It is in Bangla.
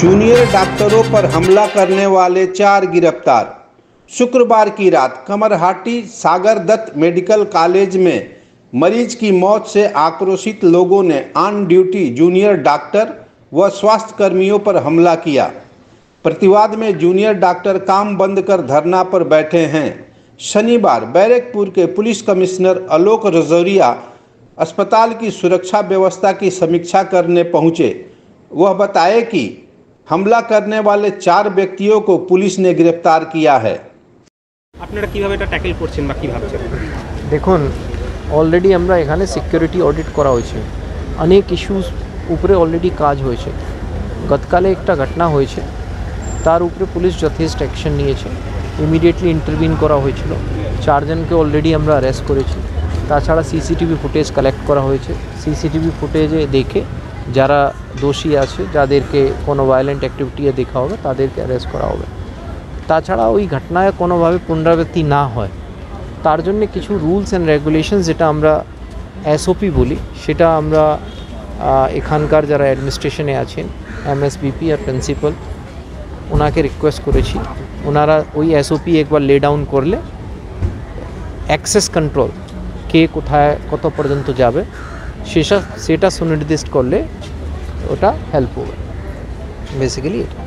जूनियर डॉक्टरों पर हमला करने वाले 4 गिरफ्तार। शुक्रवार की रात कमरहाटी सागर दत्त मेडिकल कॉलेज में मरीज की मौत से आक्रोशित लोगों ने ऑन ड्यूटी जूनियर डॉक्टर व स्वास्थ्य कर्मियों पर हमला किया। प्रतिवाद में जूनियर डॉक्टर काम बंद कर धरना पर बैठे हैं। शनिवार बैरकपुर के पुलिस कमिश्नर आलोक रजौरिया अस्पताल की सुरक्षा व्यवस्था की समीक्षा करने पहुंचे। वह बताए कि हमला करने वाले 4 व्यक्तियों को पुलिस ने गिरफ्तार किया है। আপনারা কিভাবে এটা ট্যাকেল করছেন বা কি ভাবছেন? দেখুন, অলরেডি আমরা এখানে সিকিউরিটি অডিট করা হয়েছে, অনেক ইস্যুস উপরে অলরেডি কাজ হয়েছে। গতকালে একটা ঘটনা হয়েছে, তার উপরে পুলিশ যথেষ্ট অ্যাকশন নিয়েছে, ইমিডিয়েটলি ইন্টারভিন করা হয়েছিল। 4 জনকে অলরেডি আমরা অ্যারেস্ট করেছি। তাছাড়া সিসিটিভি ফুটেজ কালেক্ট করা হয়েছে। সিসিটিভি ফুটেজে দেখে যারা দোষী আছে, যাদেরকে কোনো ভায়োলেন্ট অ্যাক্টিভিটি দেখা হবে, তাদেরকে অ্যারেস্ট করা হবে। তাছাড়া ওই ঘটনায় কোনোভাবে পুনরাবৃত্তি না হয় তার জন্য কিছু রুলস অ্যান্ড রেগুলেশনস, যেটা আমরা এসওপি বলি, সেটা আমরা এখানকার যারা অ্যাডমিনিস্ট্রেশনে আছেন, এমএসবিপি আর প্রিন্সিপাল, ওনাকে রিকোয়েস্ট করেছি। ওনারা ওই এসওপি একবার লে ডাউন করলে অ্যাক্সেস কন্ট্রোল, কে কোথায় কত পর্যন্ত যাবে সেটা সুনির্দিষ্ট করলে ওটা হেল্প হবে। বেসিক্যালি এটা।